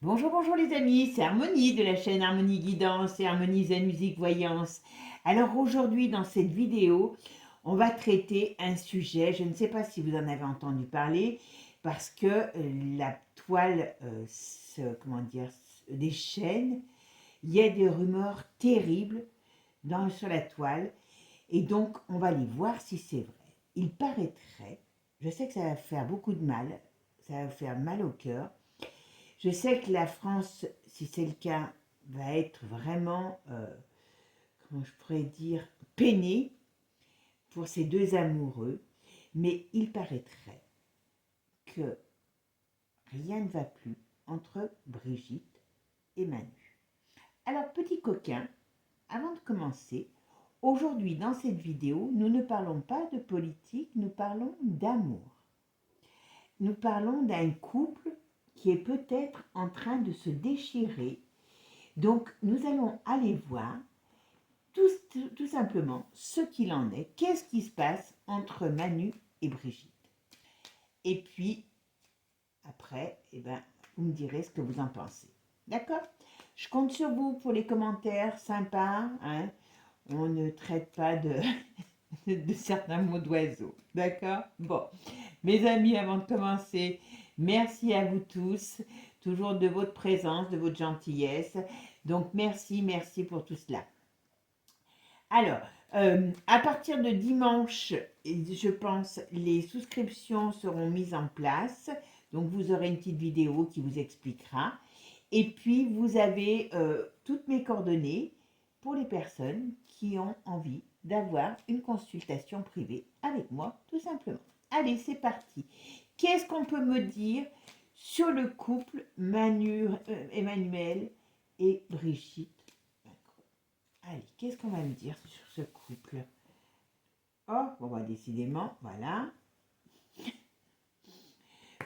Bonjour, bonjour les amis, c'est Harmonie de la chaîne Harmonie Guidance et Harmonie Zen Musique Voyance. Alors aujourd'hui dans cette vidéo, on va traiter un sujet, je ne sais pas si vous en avez entendu parler, parce que la toile, comment dire, déchaîne, il y a des rumeurs terribles sur la toile, et donc on va aller voir si c'est vrai. Il paraîtrait, je sais que ça va faire beaucoup de mal, ça va faire mal au cœur. Je sais que la France, si c'est le cas, va être vraiment, comment je pourrais dire, peinée pour ces deux amoureux, mais il paraîtrait que rien ne va plus entre Brigitte et Manu. Alors, petit coquin, avant de commencer, aujourd'hui dans cette vidéo, nous ne parlons pas de politique, nous parlons d'amour. Nous parlons d'un couple qui est peut-être en train de se déchirer. Donc, nous allons aller voir tout simplement ce qu'il en est, qu'est-ce qui se passe entre Manu et Brigitte. Et puis, après, vous me direz ce que vous en pensez. D'accord? Je compte sur vous pour les commentaires sympas. Hein. On ne traite pas de certains mots d'oiseaux. D'accord? Bon, mes amis, avant de commencer, merci à vous tous, toujours de votre présence, de votre gentillesse. Donc, merci pour tout cela. Alors, à partir de dimanche, je pense, les souscriptions seront mises en place. Donc, vous aurez une petite vidéo qui vous expliquera. Et puis, vous avez toutes mes coordonnées pour les personnes qui ont envie d'avoir une consultation privée avec moi, tout simplement. Allez, c'est parti. Qu'est-ce qu'on peut me dire sur le couple Emmanuel et Brigitte? Allez, qu'est-ce qu'on va me dire sur ce couple? Oh, bon, bah, décidément, voilà.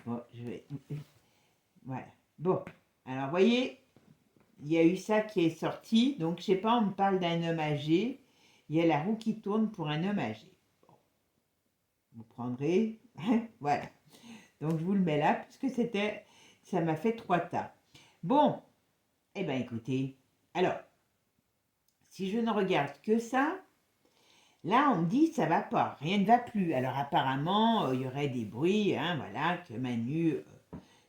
Bon, je vais... Voilà. Bon, alors, vous voyez, il y a eu ça qui est sorti. Donc, je sais pas, on me parle d'un homme âgé. Il y a la roue qui tourne pour un homme âgé. Bon, vous prendrez... voilà. Donc, je vous le mets là, puisque c'était... Ça m'a fait 3 tas. Bon, eh bien, écoutez. Alors, si je ne regarde que ça... Là, on me dit ça va pas, rien ne va plus. Alors apparemment, il y aurait des bruits, hein, voilà, que Manu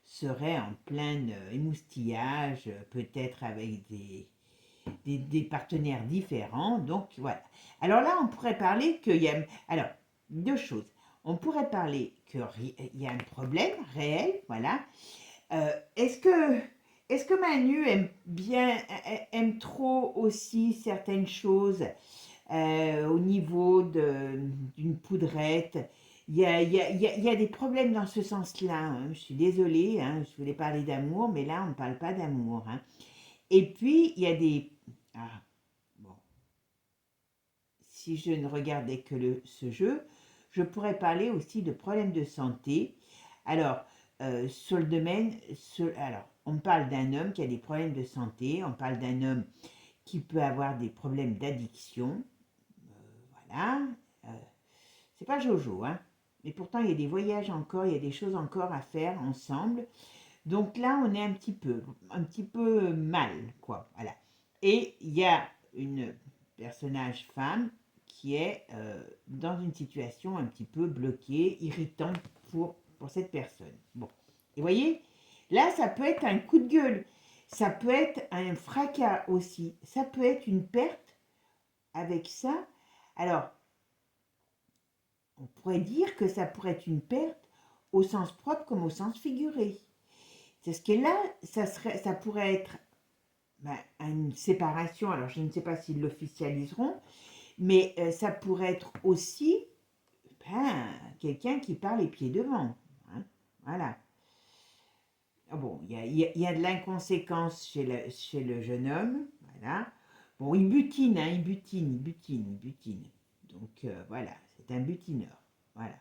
serait en plein émoustillage, peut-être avec des partenaires différents. Donc voilà. Alors là, on pourrait parler qu'il y a... Alors, deux choses. On pourrait parler qu'il y a un problème réel, voilà. Est-ce que Manu aime trop aussi certaines choses au niveau d'une poudrette? Il y a des problèmes dans ce sens-là. Hein. Je suis désolée, hein, je voulais parler d'amour, mais là, on ne parle pas d'amour. Hein. Et puis, il y a des... Ah, bon. Si je ne regardais que ce jeu, je pourrais parler aussi de problèmes de santé. Alors, sur le domaine... alors, on parle d'un homme qui a des problèmes de santé, on parle d'un homme qui peut avoir des problèmes d'addiction. Voilà. Euh, c'est pas Jojo, hein. Mais pourtant, il y a des voyages encore, il y a des choses encore à faire ensemble. Donc là, on est un petit peu mal, quoi. Voilà. Et il y a une personnage femme qui est dans une situation un petit peu bloquée, irritante pour cette personne. Bon. Et vous voyez, là, ça peut être un coup de gueule. Ça peut être un fracas aussi. Ça peut être une perte avec ça. Alors, on pourrait dire que ça pourrait être une perte au sens propre comme au sens figuré. C'est ce que là, ça pourrait être une séparation. Alors, je ne sais pas s'ils l'officialiseront, mais ça pourrait être aussi quelqu'un qui part les pieds devant. Hein, voilà. Ah bon, il y a de l'inconséquence chez le jeune homme. Voilà. Bon, il butine, hein, il butine. Donc, voilà, c'est un butineur. Voilà.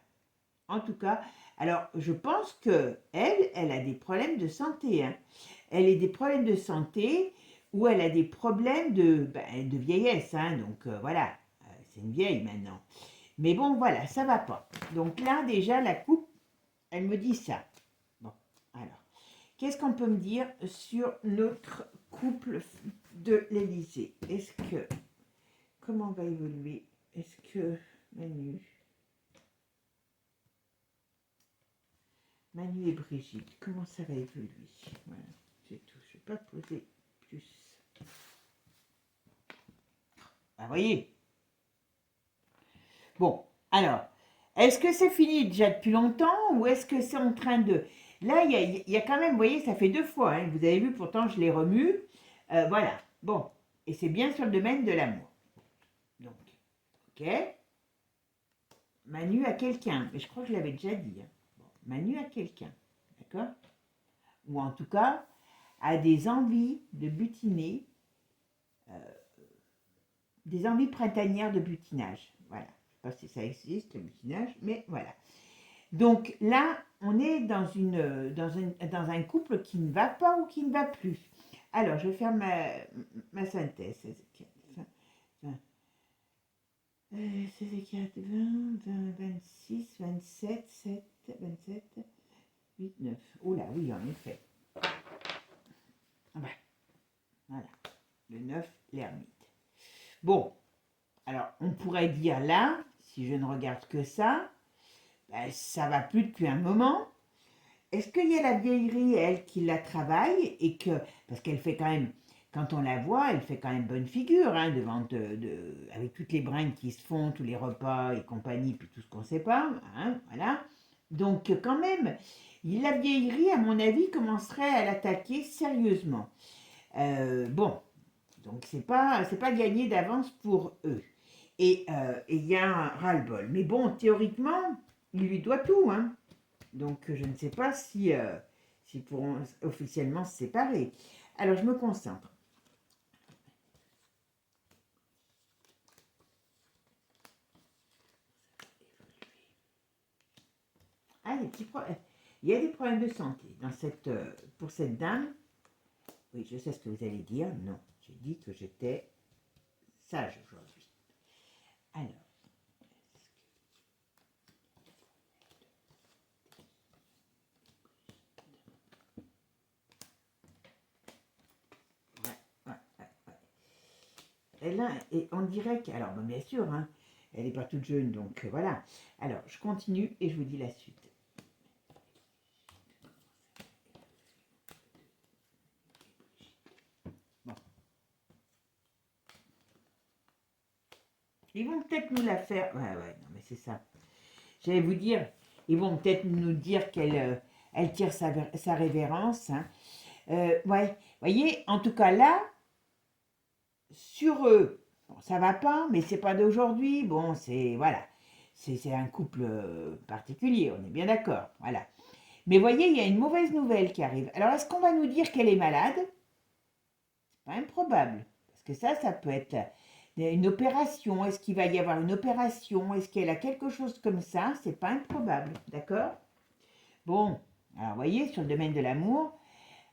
En tout cas, alors je pense que elle a des problèmes de santé. Hein. Elle a des problèmes de santé ou elle a des problèmes de vieillesse. Hein. Donc voilà, c'est une vieille maintenant. Mais bon, voilà, ça va pas. Donc là, déjà, la coupe, elle me dit ça. Bon, alors, Qu'est-ce qu'on peut me dire sur notre couple de l'Élysée? Comment va évoluer? Est-ce que Manu et Brigitte, comment ça va évoluer? Voilà, c'est tout. Je ne vais pas poser plus. Ah, voyez. Bon, alors, est-ce que c'est fini déjà depuis longtemps ou est-ce que c'est en train de... Là, il y a quand même, vous voyez, ça fait 2 fois. Hein, vous avez vu, pourtant, je les remue. Voilà, bon. Et c'est bien sur le domaine de l'amour. Donc, ok. Manu a quelqu'un. Mais je crois que je l'avais déjà dit. Hein. Bon, Manu a quelqu'un. D'accord? Ou en tout cas, a des envies de butiner, des envies printanières de butinage. Voilà. Je ne sais pas si ça existe, le butinage, mais voilà. Donc là, on est dans un couple qui ne va pas ou qui ne va plus. Alors, je vais faire ma synthèse. 4, 20, 26, 27, 7, 27, 8, 9. Oh là, oui, en effet. Voilà, le 9, l'ermite. Bon, alors, on pourrait dire là, si je ne regarde que ça, ben, ça va plus depuis un moment. Est-ce qu'il y a la vieillerie, elle, qui la travaille et que, parce qu'elle fait quand même, quand on la voit, elle fait quand même bonne figure, hein, devant avec toutes les brins qui se font, tous les repas et compagnie, puis tout ce qu'on ne sait pas, hein, voilà. Donc, quand même, la vieillerie, à mon avis, commencerait à l'attaquer sérieusement. Bon, donc c'est pas gagné d'avance pour eux. Et il y a un ras-le-bol. Mais bon, théoriquement, il lui doit tout, hein. Donc, je ne sais pas s'ils pourront officiellement se séparer. Alors, je me concentre. Ah, il y a des problèmes de santé pour cette dame. Oui, je sais ce que vous allez dire. Non, j'ai dit que j'étais sage aujourd'hui. Alors, elle a, et on dirait que, alors bien sûr, hein, elle n'est pas toute jeune, donc voilà. Alors, je continue et je vous dis la suite. Bon. Ils vont peut-être nous la faire. Ouais, non, mais c'est ça. J'allais vous dire, ils vont peut-être nous dire qu'elle elle tire sa révérence. Hein. Ouais, voyez, en tout cas là, sur eux, bon, ça va pas, mais c'est pas d'aujourd'hui. Bon, voilà, c'est un couple particulier, on est bien d'accord. Voilà. Mais voyez, il y a une mauvaise nouvelle qui arrive. Alors, est-ce qu'on va nous dire qu'elle est malade? C'est pas improbable, parce que ça peut être une opération. Est-ce qu'il va y avoir une opération? Est-ce qu'elle a quelque chose comme ça? C'est pas improbable, d'accord? Bon, alors vous voyez, sur le domaine de l'amour,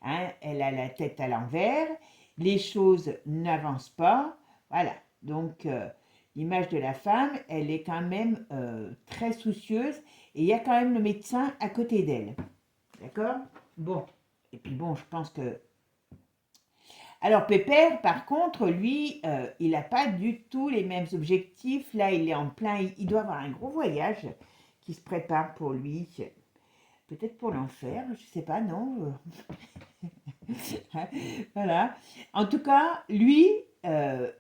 hein, elle a la tête à l'envers, les choses n'avancent pas, voilà. Donc, l'image de la femme, elle est quand même très soucieuse et il y a quand même le médecin à côté d'elle, d'accord? Bon, et puis bon, je pense que... Alors, Pépère, par contre, lui, il n'a pas du tout les mêmes objectifs. Là, il est en plein... Il doit avoir un gros voyage qui se prépare pour lui. Peut-être pour l'enfer, je sais pas, non. Voilà. En tout cas, lui,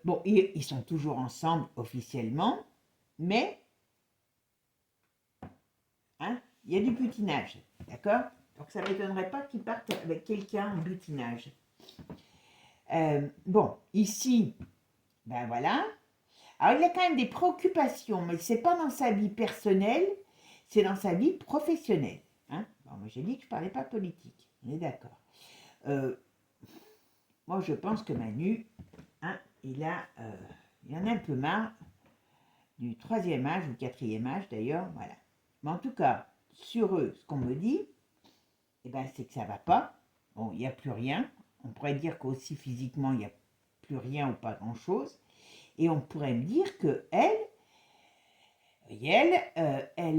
bon, ils sont toujours ensemble officiellement, mais hein, il y a du butinage, d'accord? Donc ça ne m'étonnerait pas qu'ils partent avec quelqu'un en butinage. Bon, ici, ben voilà. Alors il y a quand même des préoccupations, mais c'est pas dans sa vie personnelle, c'est dans sa vie professionnelle. Hein? Bon, moi j'ai dit que je parlais pas politique, on est d'accord. Moi je pense que Manu, hein, il en a un peu marre du 3e âge ou 4e âge d'ailleurs, voilà. Mais en tout cas, sur eux, ce qu'on me dit, eh ben, c'est que ça va pas. Bon, il n'y a plus rien. On pourrait dire qu'aussi physiquement, il n'y a plus rien ou pas grand-chose. Et on pourrait me dire que elle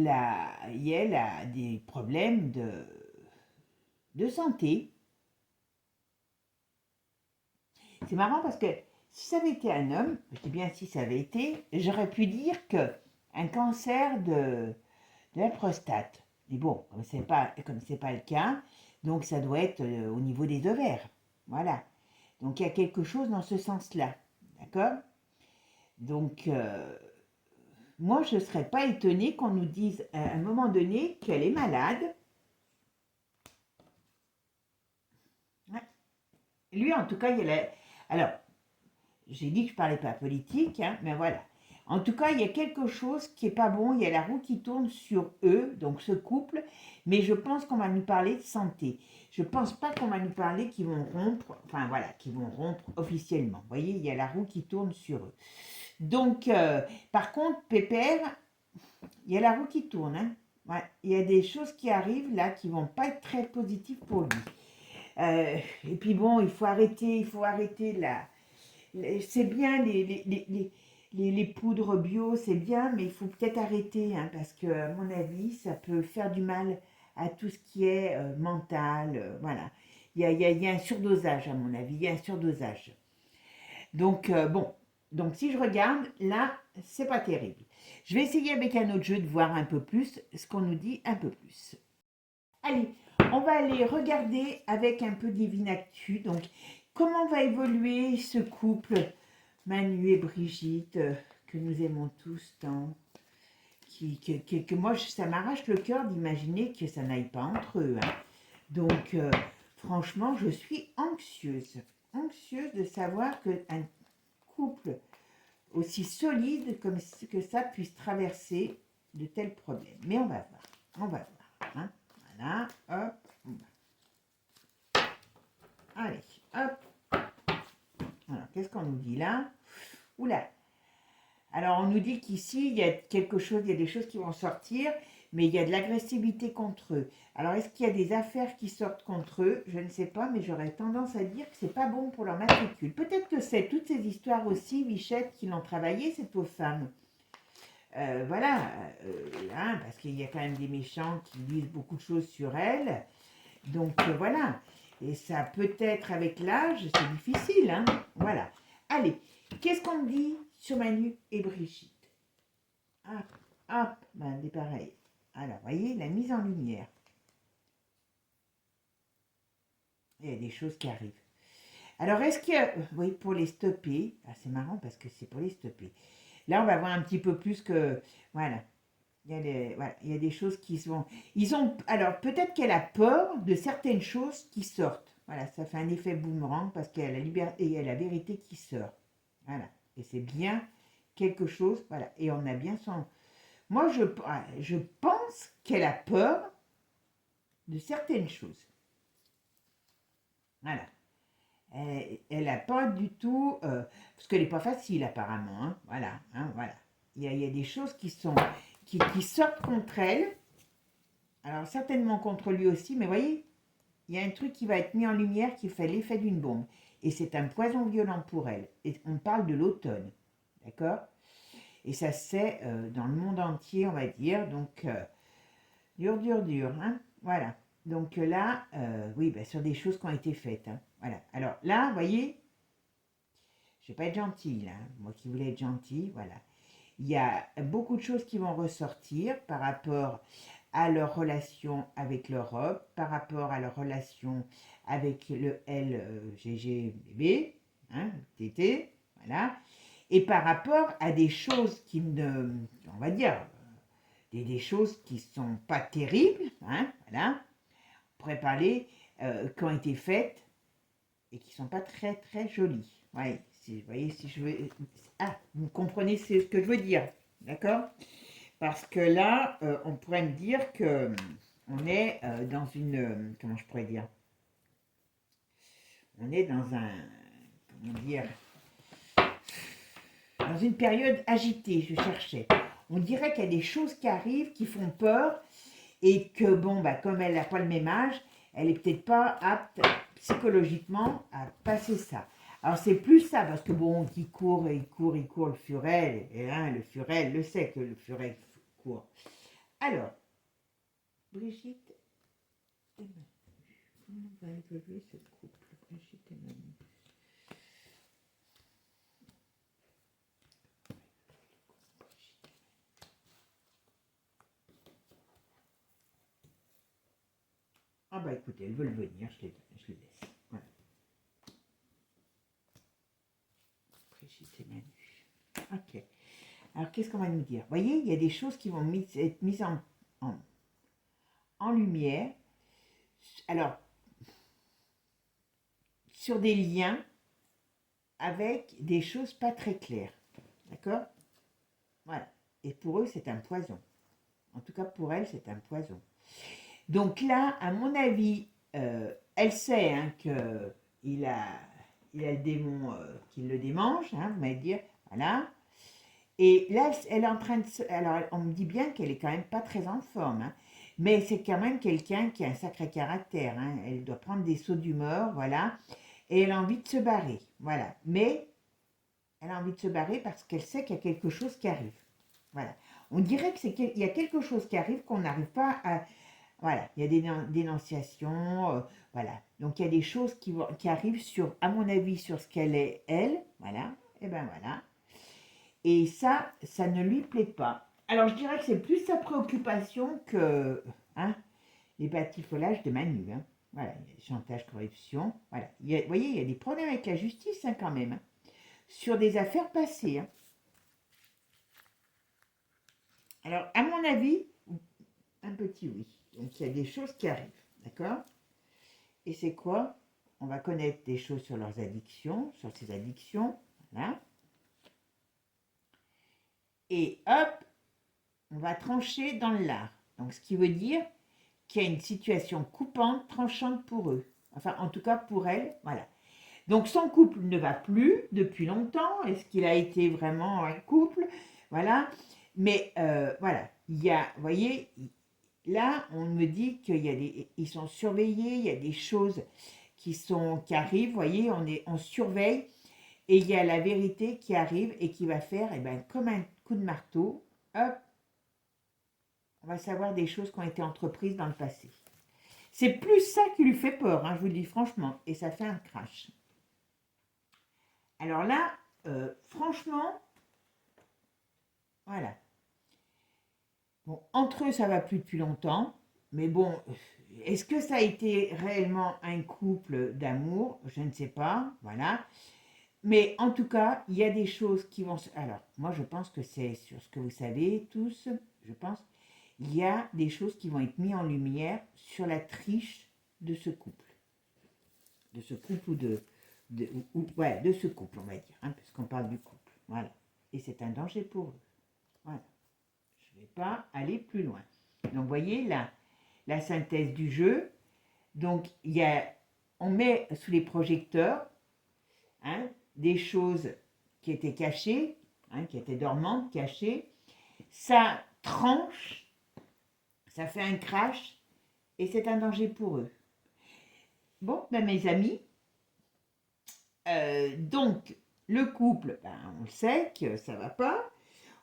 a des problèmes de santé. C'est marrant parce que si ça avait été un homme, je dis bien si ça avait été, j'aurais pu dire que un cancer de la prostate. Mais bon, comme c'est pas le cas, donc ça doit être au niveau des ovaires. Voilà. Donc il y a quelque chose dans ce sens-là. D'accord? Donc moi je ne serais pas étonnée qu'on nous dise à un moment donné qu'elle est malade. Ouais. Lui en tout cas, il y a la... Alors, j'ai dit que je parlais pas politique, hein, mais voilà. En tout cas, il y a quelque chose qui est pas bon. Il y a la roue qui tourne sur eux, donc ce couple. Mais je pense qu'on va nous parler de santé. Je pense pas qu'on va nous parler qu'ils vont rompre, enfin voilà, qu'ils vont rompre officiellement. Vous voyez, il y a la roue qui tourne sur eux. Donc, par contre, Pépère, il y a la roue qui tourne. Hein. Ouais, il y a des choses qui arrivent là qui vont pas être très positives pour lui. Et puis bon, il faut arrêter là. C'est bien les poudres bio, c'est bien, mais il faut peut-être arrêter, hein, parce que, à mon avis, ça peut faire du mal à tout ce qui est mental. Voilà. Il y a un surdosage, à mon avis, il y a un surdosage. Donc, bon. Donc, si je regarde, là, c'est pas terrible. Je vais essayer avec un autre jeu de voir un peu plus ce qu'on nous dit un peu plus. Allez, on va aller regarder avec un peu Divinactu. Donc, comment va évoluer ce couple Manu et Brigitte, que nous aimons tous tant, que moi, ça m'arrache le cœur d'imaginer que ça n'aille pas entre eux. Hein. Donc, franchement, je suis anxieuse de savoir qu'un couple aussi solide comme que ça puisse traverser de tels problèmes. Mais on va voir. Hein. Voilà, hop, on va. Allez, hop. Alors, qu'est-ce qu'on nous dit là? Oula. Alors, on nous dit qu'ici, il y a quelque chose, il y a des choses qui vont sortir, mais il y a de l'agressivité contre eux. Alors, est-ce qu'il y a des affaires qui sortent contre eux? Je ne sais pas, mais j'aurais tendance à dire que c'est pas bon pour leur matricule. Peut-être que c'est toutes ces histoires aussi, Bichette, qui l'ont travaillé, cette pauvre femme. Voilà, hein, parce qu'il y a quand même des méchants qui disent beaucoup de choses sur elle. Donc, voilà. Et ça peut-être avec l'âge, c'est difficile, hein. Voilà. Allez, qu'est-ce qu'on me dit sur Manu et Brigitte? Hop, ben, c'est pareil. Alors, voyez, la mise en lumière. Il y a des choses qui arrivent. Alors, est-ce que, oui, pour les stopper, c'est marrant parce que c'est pour les stopper. Là, on va voir un petit peu plus que, voilà, il y a des choses qui sont... Alors, peut-être qu'elle a peur de certaines choses qui sortent. Voilà, ça fait un effet boomerang parce qu'il y a la liberté et il y a la vérité qui sort. Voilà, et c'est bien quelque chose, voilà, et on a bien son... Moi, je pense qu'elle a peur de certaines choses. Voilà. Elle n'a pas du tout... parce qu'elle n'est pas facile, apparemment. Hein, voilà, hein, voilà. Il y a des choses qui sortent contre elle. Alors, certainement contre lui aussi, mais voyez, il y a un truc qui va être mis en lumière qui fait l'effet d'une bombe. Et c'est un poison violent pour elle. Et on parle de l'automne. D'accord? Et ça se sait dans le monde entier, on va dire. Donc, dur. Hein? Voilà. Donc là, oui, ben, sur des choses qui ont été faites. Hein. Voilà. Alors là, vous voyez, je ne vais pas être gentille, là. Moi qui voulais être gentille, voilà. Il y a beaucoup de choses qui vont ressortir par rapport à leur relation avec l'Europe, par rapport à leur relation avec le LGGB, hein, TT, voilà, et par rapport à des choses qui ne, on va dire, des choses qui ne sont pas terribles, hein, voilà, on pourrait parler, qui ont été faites et qui ne sont pas très jolies. Ouais, vous voyez, si je veux... Ah, vous comprenez ce que je veux dire, d'accord? Parce que là, on pourrait me dire que on est dans une... comment je pourrais dire? On est dans un... Comment dire? Dans une période agitée, je cherchais. On dirait qu'il y a des choses qui arrivent, qui font peur, et que, bon, bah, comme elle n'a pas le même âge, elle n'est peut-être pas apte psychologiquement à passer ça. Alors c'est plus ça, parce que bon, il court, le Furel, et hein, le Furel le sait que le Furel court. Alors, Brigitte et Manu. Comment va évoluer ce couple, Brigitte et Manu? bah écoutez, elles veulent venir, je les laisse. Voilà. Brigitte et Manu. Ok. Alors, qu'est-ce qu'on va nous dire? Vous voyez, il y a des choses qui vont être mises en lumière. Alors, sur des liens avec des choses pas très claires. D'accord? Voilà. Et pour eux, c'est un poison. En tout cas, pour elle, c'est un poison. Donc là, à mon avis, elle sait hein, qu'il a le démon qui le démange, hein, vous m'allez dire, voilà. Et là, elle est en train de... Alors, on me dit bien qu'elle est quand même pas très en forme, hein, mais c'est quand même quelqu'un qui a un sacré caractère. Hein. Elle doit prendre des sauts d'humeur, voilà. Et elle a envie de se barrer, voilà. Mais elle a envie de se barrer parce qu'elle sait qu'il y a quelque chose qui arrive. Voilà. On dirait qu'il y a quelque chose qui arrive qu'on n'arrive pas à... Voilà, il y a des dénonciations, voilà. Donc il y a des choses qui arrivent sur, à mon avis, sur ce qu'elle est, elle, voilà. Et ben voilà. Et ça ne lui plaît pas. Alors je dirais que c'est plus sa préoccupation que hein, les batifolages de Manu. Hein. Voilà, il y a chantage, corruption. Voilà. Vous voyez, il y a des problèmes avec la justice hein, quand même. Hein, sur des affaires passées. Hein. Alors, à mon avis, un petit oui. Donc il y a des choses qui arrivent. D'accord? Et c'est quoi? On va connaître des choses sur leurs addictions, sur ces addictions. Voilà. Et hop, on va trancher dans l'art. Donc, ce qui veut dire qu'il y a une situation coupante, tranchante pour eux. Enfin, en tout cas pour elle, voilà. Donc, son couple ne va plus depuis longtemps. Est-ce qu'il a été vraiment un couple? Voilà. Mais voilà, il y a, vous voyez, là, on me dit qu'ils sont surveillés, il y a des choses qui arrivent, vous voyez, on surveille. Et il y a la vérité qui arrive et qui va faire, eh ben, comme un coup de marteau, hop, on va savoir des choses qui ont été entreprises dans le passé. C'est plus ça qui lui fait peur, hein, je vous le dis franchement, et ça fait un crash. Alors là, franchement, voilà. Bon, entre eux, ça va plus depuis longtemps, mais bon, est-ce que ça a été réellement un couple d'amour? Je ne sais pas, voilà. Mais en tout cas, il y a des choses qui vont... Alors, moi, je pense que c'est sur ce que vous savez tous, je pense, il y a des choses qui vont être mises en lumière sur la triche de ce couple. De ce couple ouais, de ce couple, on va dire, hein, puisqu'on parle du couple. Voilà. Et c'est un danger pour eux. Voilà. Je ne vais pas aller plus loin. Donc, vous voyez, là, la synthèse du jeu. Donc, on met sous les projecteurs, hein, des choses qui étaient cachées, hein, qui étaient dormantes, cachées. Ça tranche, ça fait un crash, et c'est un danger pour eux. Bon, ben mes amis, donc, le couple, ben, on le sait que ça ne va pas.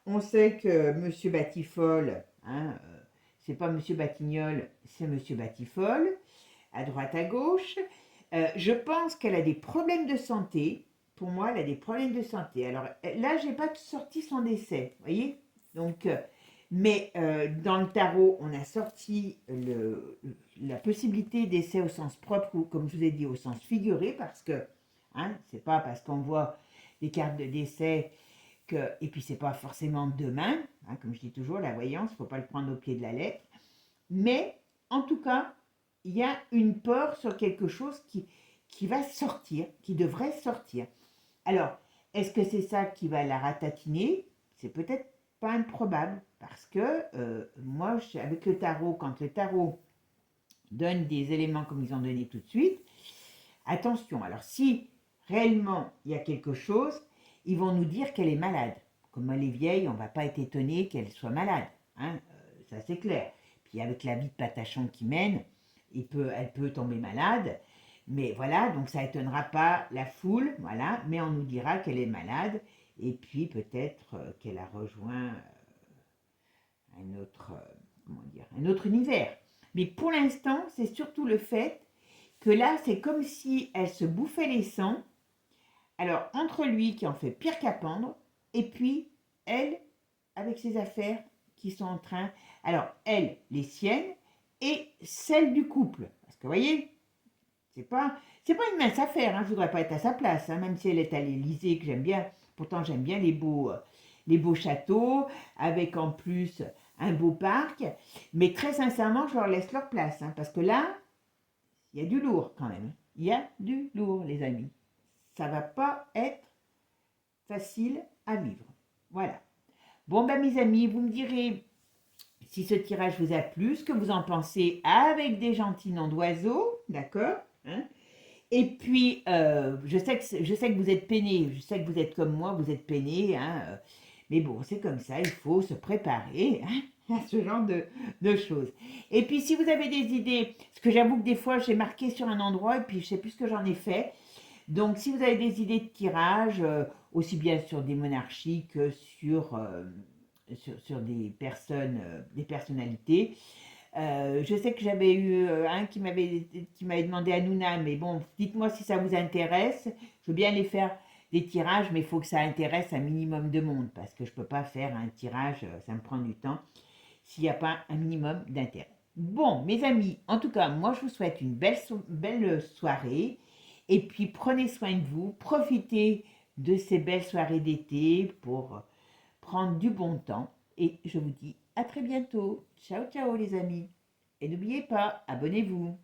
On sait que Monsieur Batifol, hein, c'est pas Monsieur Batignolles, c'est Monsieur Batifol, à droite, à gauche. Je pense qu'elle a des problèmes de santé. Pour moi, elle a des problèmes de santé. Alors là, j'ai pas sorti son décès, vous voyez. Donc, mais dans le tarot, on a sorti la possibilité d'essai au sens propre ou, comme je vous ai dit, au sens figuré, parce que hein, c'est pas parce qu'on voit des cartes de décès que, et puis c'est pas forcément demain, hein, comme je dis toujours, la voyance, il ne faut pas le prendre au pied de la lettre. Mais en tout cas, il y a une peur sur quelque chose qui va sortir, qui devrait sortir. Alors, est-ce que c'est ça qui va la ratatiner? C'est peut-être pas improbable, parce que moi, avec le tarot, quand le tarot donne des éléments comme ils ont donné tout de suite, attention, alors si réellement il y a quelque chose, ils vont nous dire qu'elle est malade. Comme elle est vieille, on ne va pas être étonné qu'elle soit malade, hein, ça c'est clair. Puis avec la vie de patachon qui mène, elle peut tomber malade, mais voilà, donc ça étonnera pas la foule, voilà, mais on nous dira qu'elle est malade, et puis peut-être qu'elle a rejoint un autre, un autre univers. Mais pour l'instant, c'est surtout le fait que là, c'est comme si elle se bouffait les sangs. Alors, entre lui qui en fait pire qu'à pendre, et puis elle, avec ses affaires qui sont en train... Alors, elle, les siennes, et celles du couple. Parce que vous voyez, c'est pas une mince affaire, hein, je voudrais pas être à sa place, hein, même si elle est à l'Élysée, que j'aime bien. Pourtant, j'aime bien les beaux châteaux, avec en plus un beau parc. Mais très sincèrement, je leur laisse leur place, hein, parce que là, il y a du lourd quand même. Il y a du lourd, les amis. Ça va pas être facile à vivre. Voilà. Bon, ben mes amis, vous me direz si ce tirage vous a plu, ce que vous en pensez avec des gentils noms d'oiseaux, d'accord, hein. Et puis, je sais que vous êtes peinés, je sais que vous êtes comme moi, vous êtes peinés, hein, mais bon, c'est comme ça, il faut se préparer, hein, à ce genre de choses. Et puis, si vous avez des idées, parce que j'avoue que des fois, j'ai marqué sur un endroit et puis je sais plus ce que j'en ai fait. Donc, si vous avez des idées de tirage, aussi bien sur des monarchies que sur des personnalités, je sais que j'avais eu un qui m'avait demandé à Nouna, mais bon, dites-moi si ça vous intéresse. Je veux bien les faire des tirages, mais il faut que ça intéresse un minimum de monde, parce que je ne peux pas faire un tirage, ça me prend du temps, s'il n'y a pas un minimum d'intérêt. Bon, mes amis, en tout cas, moi je vous souhaite une belle soirée, et puis prenez soin de vous, profitez de ces belles soirées d'été pour prendre du bon temps. Et je vous dis à très bientôt. Ciao, ciao les amis. Et n'oubliez pas, abonnez-vous.